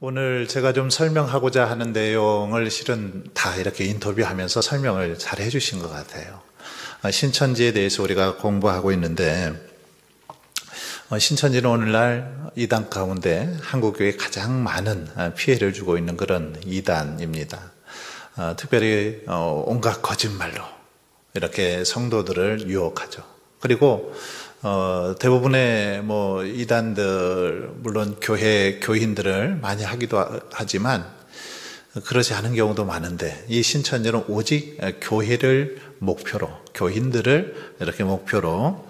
오늘 제가 좀 설명하고자 하는 내용을 실은 다 이렇게 인터뷰하면서 설명을 잘 해주신 것 같아요. 신천지에 대해서 우리가 공부하고 있는데, 신천지는 오늘날 이단 가운데 한국교회에 가장 많은 피해를 주고 있는 그런 이단입니다. 특별히 온갖 거짓말로 이렇게 성도들을 유혹하죠. 그리고 대부분의 이단들, 물론 교인들을 많이 하기도 하지만 그러지 않은 경우도 많은데, 이 신천지는 오직 교회를 목표로, 교인들을 이렇게 목표로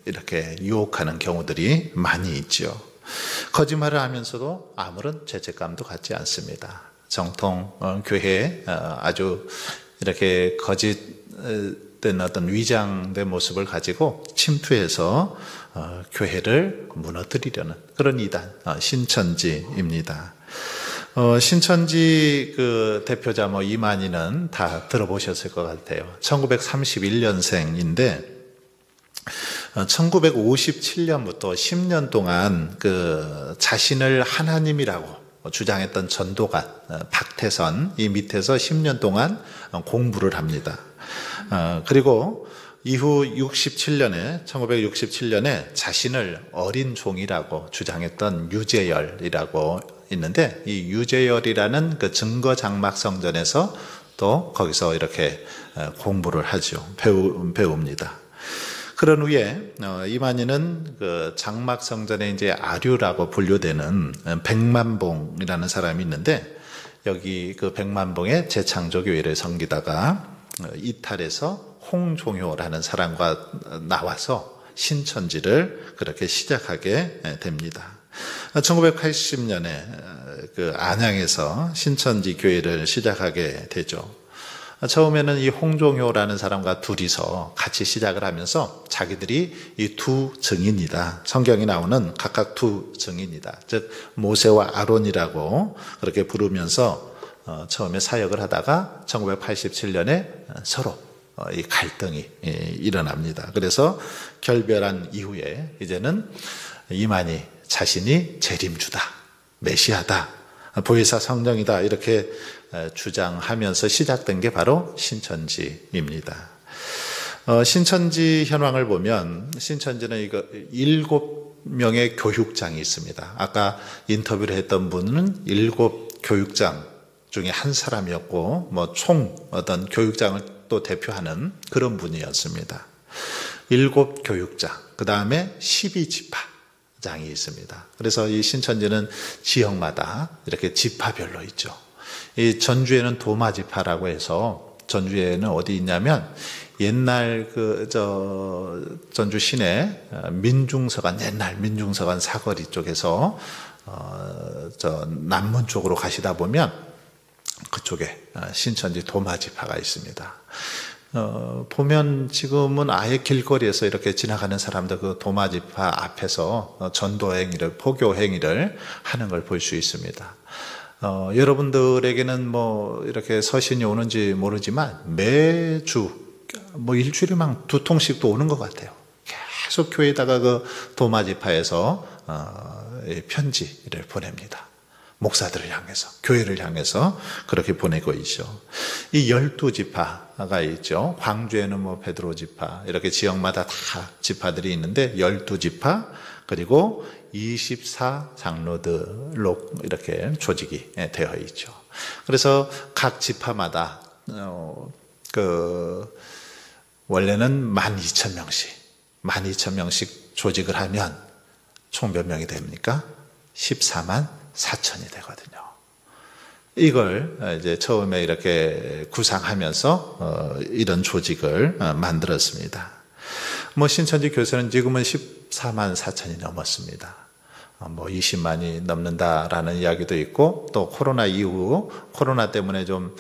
이렇게 유혹하는 경우들이 많이 있죠. 거짓말을 하면서도 아무런 죄책감도 갖지 않습니다. 정통 교회에 아주 이렇게 거짓된 어떤 위장된 모습을 가지고 침투해서 교회를 무너뜨리려는 그런 이단, 신천지입니다. 신천지 그 대표자 이만희는 다 들어보셨을 것 같아요. 1931년생인데 1957년부터 10년 동안 그 자신을 하나님이라고 주장했던 전도관 박태선, 이 밑에서 10년 동안 공부를 합니다. 그리고 이후 1967년에 자신을 어린 종이라고 주장했던 유재열이라고 있는데, 이 유재열이라는 그 증거 장막 성전에서 또 거기서 이렇게 공부를 하죠. 배웁니다. 그런 후에 이만희는 그 장막 성전의 이제 아류라고 분류되는 백만봉이라는 사람이 있는데, 여기 그 백만봉의 재창조교회를 섬기다가 이탈해서 홍종효라는 사람과 나와서 신천지를 그렇게 시작하게 됩니다. 1980년에 그 안양에서 신천지 교회를 시작하게 되죠. 처음에는 이 홍종효라는 사람과 둘이서 같이 시작을 하면서 자기들이 이 두 증인이다, 성경에 나오는 각각 두 증인이다, 즉 모세와 아론이라고 그렇게 부르면서 처음에 사역을 하다가 1987년에 서로 이 갈등이 일어납니다. 그래서 결별한 이후에 이제는 이만희 자신이 재림주다, 메시아다, 보혜사 성령이다, 이렇게 주장하면서 시작된 게 바로 신천지입니다. 신천지 현황을 보면 신천지는 7명의 교육장이 있습니다. 아까 인터뷰를 했던 분은 7 교육장 중에 한 사람이었고, 총 어떤 교육장을 또 대표하는 그런 분이었습니다. 7 교육장, 그 다음에 12지파장이 있습니다. 그래서 이 신천지는 지역마다 이렇게 지파별로 있죠. 이 전주에는 도마지파라고 해서, 전주에는 어디 있냐면 옛날 전주 시내 민중서관, 옛날 민중서관 사거리 쪽에서 남문 쪽으로 가시다 보면 그쪽에 신천지 도마지파가 있습니다. 보면 지금은 아예 길거리에서 이렇게 지나가는 사람들 그 도마지파 앞에서 전도행위를, 포교행위를 하는 걸 볼 수 있습니다. 여러분들에게는 이렇게 서신이 오는지 모르지만 매주 일주일에 2통씩도 오는 것 같아요. 계속 교회에다가 그 도마지파에서 편지를 보냅니다. 목사들을 향해서, 교회를 향해서 그렇게 보내고 있죠. 이 12지파가 있죠. 광주에는 베드로 지파, 이렇게 지역마다 다 지파들이 있는데 12지파, 그리고 24장로들로 이렇게 조직이 되어 있죠. 그래서 각 지파마다 원래는 12,000명씩 조직을 하면 총 몇 명이 됩니까? 14만 4천이 되거든요. 이걸 이제 처음에 이렇게 구상하면서 이런 조직을 만들었습니다. 신천지 교세는 지금은 14만 4천이 넘었습니다. 20만이 넘는다라는 이야기도 있고, 또 코로나 이후, 코로나 때문에 좀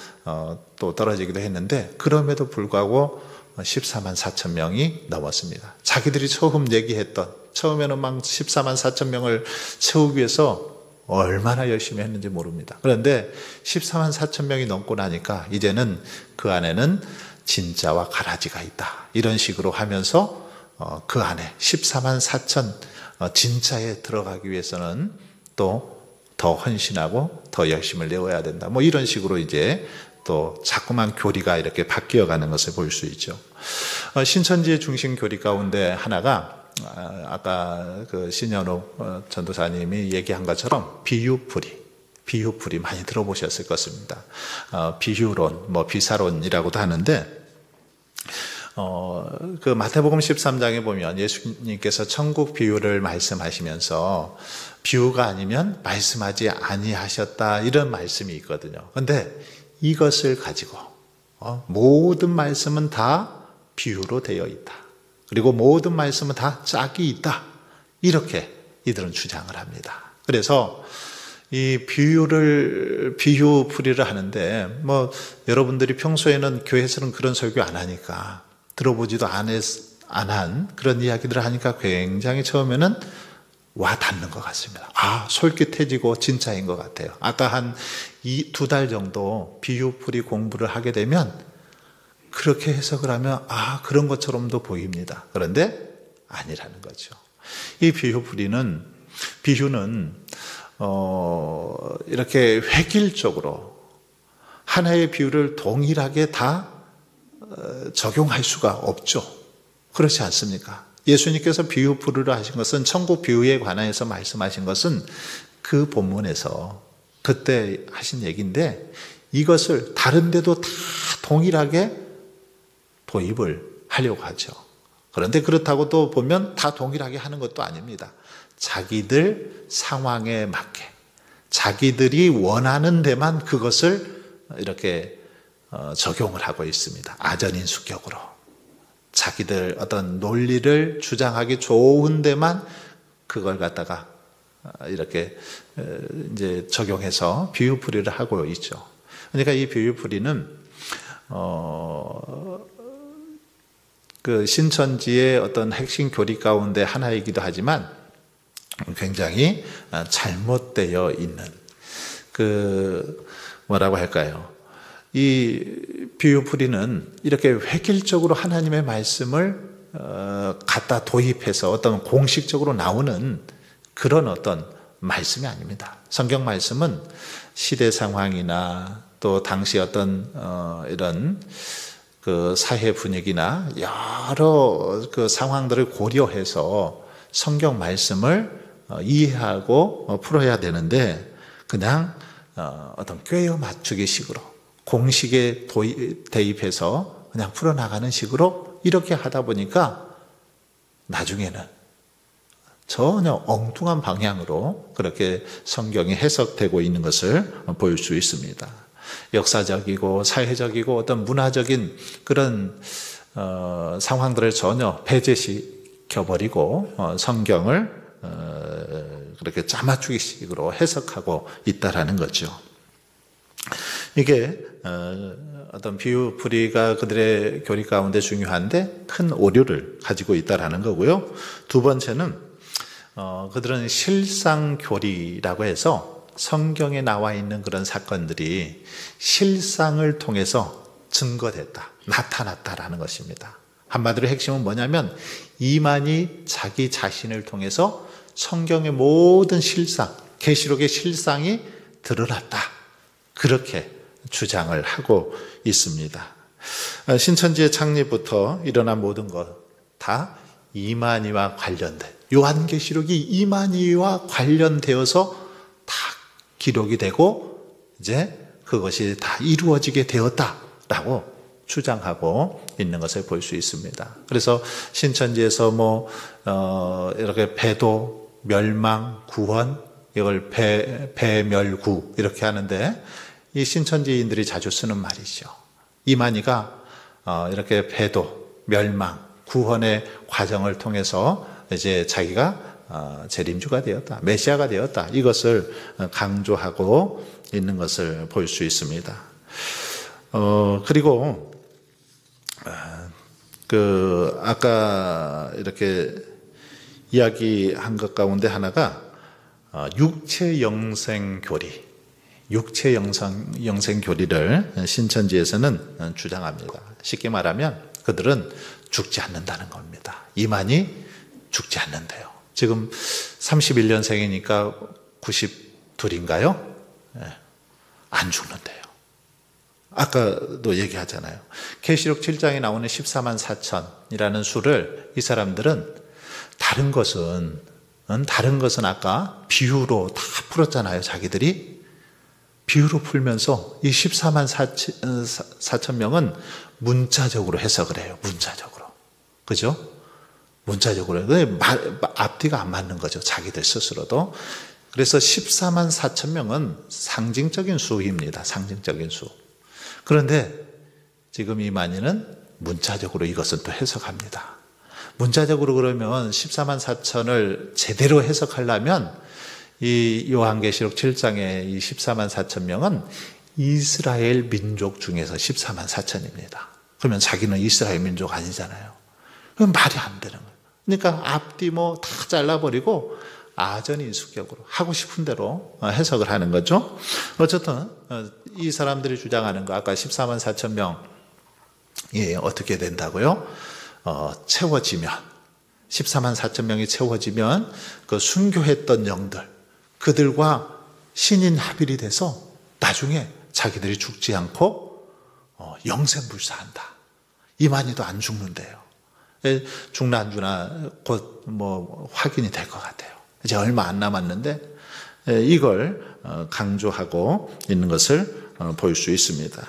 또 떨어지기도 했는데, 그럼에도 불구하고 14만 4천 명이 넘었습니다. 자기들이 처음 얘기했던, 처음에는 14만 4천 명을 채우기 위해서 얼마나 열심히 했는지 모릅니다. 그런데 14만 4천 명이 넘고 나니까 이제는 그 안에는 진짜와 가라지가 있다, 이런 식으로 하면서 그 안에 14만 4천 진짜에 들어가기 위해서는 또 더 헌신하고 더 열심을 내어야 된다. 뭐 이런 식으로 이제 또 자꾸만 교리가 이렇게 바뀌어가는 것을 볼 수 있죠. 신천지의 중심 교리 가운데 하나가 아까 그 신현욱 전도사님이 얘기한 것처럼 비유풀이 많이 들어보셨을 것입니다. 비유론, 뭐 비사론이라고도 하는데, 그 마태복음 13장에 보면 예수님께서 천국 비유를 말씀하시면서 비유가 아니면 말씀하지 아니하셨다 이런 말씀이 있거든요. 그런데 이것을 가지고 모든 말씀은 다 비유로 되어 있다. 그리고 모든 말씀은 다 짝이 있다. 이렇게 이들은 주장을 합니다. 그래서 이 비유풀이를 하는데, 뭐 여러분들이 평소에는 교회에서는 그런 설교 안 하니까, 들어보지도 안 한 그런 이야기들을 하니까 굉장히 처음에는 와 닿는 것 같습니다. 솔깃해지고 진짜인 것 같아요. 아까 한 2달 정도 비유풀이 공부를 하게 되면 그렇게 해석을 하면 그런 것처럼도 보입니다. 그런데 아니라는 거죠. 이 비유는 이렇게 획일적으로 하나의 비유를 동일하게 다 적용할 수가 없죠. 그렇지 않습니까? 예수님께서 비유풀이를 하신 것은, 천국 비유에 관해서 말씀하신 것은 그 본문에서 그때 하신 얘기인데, 이것을 다른 데도 다 동일하게 도입을 하려고 하죠. 그런데 그렇다고 또 보면 다 동일하게 하는 것도 아닙니다. 자기들 상황에 맞게, 자기들이 원하는 데만 그것을 이렇게 적용을 하고 있습니다. 아전인수격으로. 자기들 어떤 논리를 주장하기 좋은 데만 그걸 갖다가 이렇게 이제 적용해서 비유풀이를 하고 있죠. 그러니까 이 비유풀이는 그 신천지의 어떤 핵심 교리 가운데 하나이기도 하지만 굉장히 잘못되어 있는, 뭐라고 할까요? 이 비유풀이는 이렇게 획일적으로 하나님의 말씀을 갖다 도입해서 어떤 공식적으로 나오는 그런 어떤 말씀이 아닙니다. 성경 말씀은 시대 상황이나 또 당시 어떤 이런 그 사회 분위기나 여러 그 상황들을 고려해서 성경 말씀을 이해하고 풀어야 되는데, 그냥 어떤 꿰어 맞추기 식으로 공식에 대입해서 그냥 풀어나가는 식으로 이렇게 하다 보니까 나중에는 전혀 엉뚱한 방향으로 그렇게 성경이 해석되고 있는 것을 볼 수 있습니다. 역사적이고 사회적이고 어떤 문화적인 그런 상황들을 전혀 배제시켜버리고 성경을 그렇게 짜맞추기식으로 해석하고 있다라는 거죠. 이게 어떤 비유풀이가 그들의 교리 가운데 중요한데 큰 오류를 가지고 있다라는 거고요. 두 번째는 그들은 실상교리라고 해서 성경에 나와 있는 그런 사건들이 실상을 통해서 증거됐다, 나타났다라는 것입니다. 한마디로 핵심은 뭐냐면, 이만희 자기 자신을 통해서 성경의 모든 실상, 계시록의 실상이 드러났다, 그렇게 주장을 하고 있습니다. 신천지의 창립부터 일어난 모든 것 다 이만희와 관련된, 요한계시록이 이만희와 관련되어서 다 기록이 되고 이제 그것이 다 이루어지게 되었다라고 주장하고 있는 것을 볼 수 있습니다. 그래서 신천지에서 이렇게 배도, 멸망, 구원, 이걸 배멸구 이렇게 하는데, 이 신천지인들이 자주 쓰는 말이죠. 이만희가 이렇게 배도, 멸망, 구원의 과정을 통해서 이제 자기가 재림주가 되었다, 메시아가 되었다, 이것을 강조하고 있는 것을 볼 수 있습니다. 그리고 아까 이렇게 이야기한 것 가운데 하나가 육체 영생 교리, 육체 영생 교리를 신천지에서는 주장합니다. 쉽게 말하면 그들은 죽지 않는다는 겁니다. 이만희 죽지 않는데요. 지금 31년생이니까 92인가요? 안 죽는데요. 아까도 얘기하잖아요. 계시록 7장에 나오는 14만 4천이라는 수를 이 사람들은 다른 것은 아까 비유로 다 풀었잖아요. 자기들이 비유로 풀면서 이 14만 4천 명은 문자적으로 해석을 해요. 문자적으로. 그죠? 문자적으로. 앞뒤가 안 맞는 거죠. 자기들 스스로도. 그래서 14만 4천 명은 상징적인 수입니다. 상징적인 수. 그런데 지금 이만희는 문자적으로 이것은 또 해석합니다. 문자적으로 그러면 14만 4천을 제대로 해석하려면 이 요한계시록 7장의 이 14만 4천 명은 이스라엘 민족 중에서 14만 4천입니다. 그러면 자기는 이스라엘 민족 아니잖아요. 그럼 말이 안 되는 거예요. 그러니까 앞뒤 다 잘라버리고 아전인수격으로 하고 싶은 대로 해석을 하는 거죠. 어쨌든 이 사람들이 주장하는 거 아까 14만 4천 명이 어떻게 된다고요? 채워지면 14만 4천 명이 채워지면 그 순교했던 영들 그들과 신인 합일이 돼서 나중에 자기들이 죽지 않고 영생불사한다. 이만희도 안 죽는데요. 죽나 안 죽나 곧 확인이 될 것 같아요. 이제 얼마 안 남았는데 이걸 강조하고 있는 것을 볼 수 있습니다.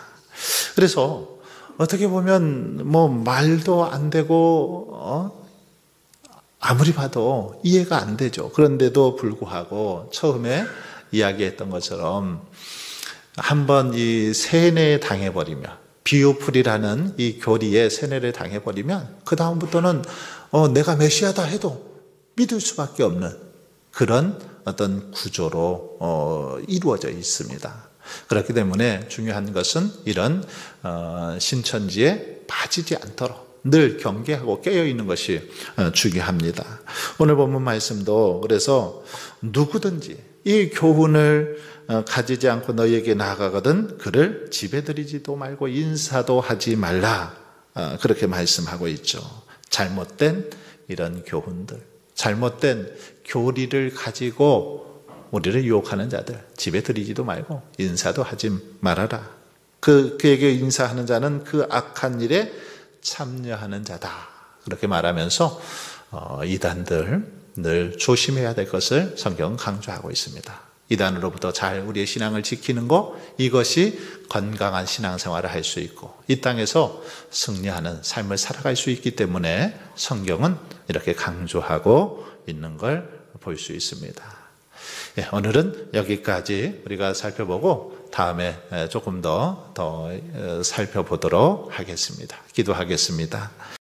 그래서 어떻게 보면 말도 안 되고 아무리 봐도 이해가 안 되죠. 그런데도 불구하고 처음에 이야기했던 것처럼 한번 이 세뇌에 당해버리면 비유풀이라는 이 교리에 세뇌를 당해버리면 그 다음부터는 내가 메시아다 해도 믿을 수밖에 없는 그런 어떤 구조로 이루어져 있습니다. 그렇기 때문에 중요한 것은 이런 신천지에 빠지지 않도록 늘 경계하고 깨어있는 것이 중요합니다. 오늘 본문 말씀도 그래서 누구든지 이 교훈을 가지지 않고 너희에게 나아가거든 그를 지배드리지도 말고 인사도 하지 말라. 그렇게 말씀하고 있죠. 잘못된 이런 교훈들, 잘못된 교리를 가지고 우리를 유혹하는 자들 지배드리지도 말고 인사도 하지 말아라. 그에게 인사하는 자는 그 악한 일에 참여하는 자다. 그렇게 말하면서 이단들 늘 조심해야 될 것을 성경은 강조하고 있습니다. 이단으로부터 잘 우리의 신앙을 지키는 것, 이것이 건강한 신앙생활을 할 수 있고 이 땅에서 승리하는 삶을 살아갈 수 있기 때문에 성경은 이렇게 강조하고 있는 걸 볼 수 있습니다. 오늘은 여기까지 우리가 살펴보고 다음에 조금 더 살펴보도록 하겠습니다. 기도하겠습니다.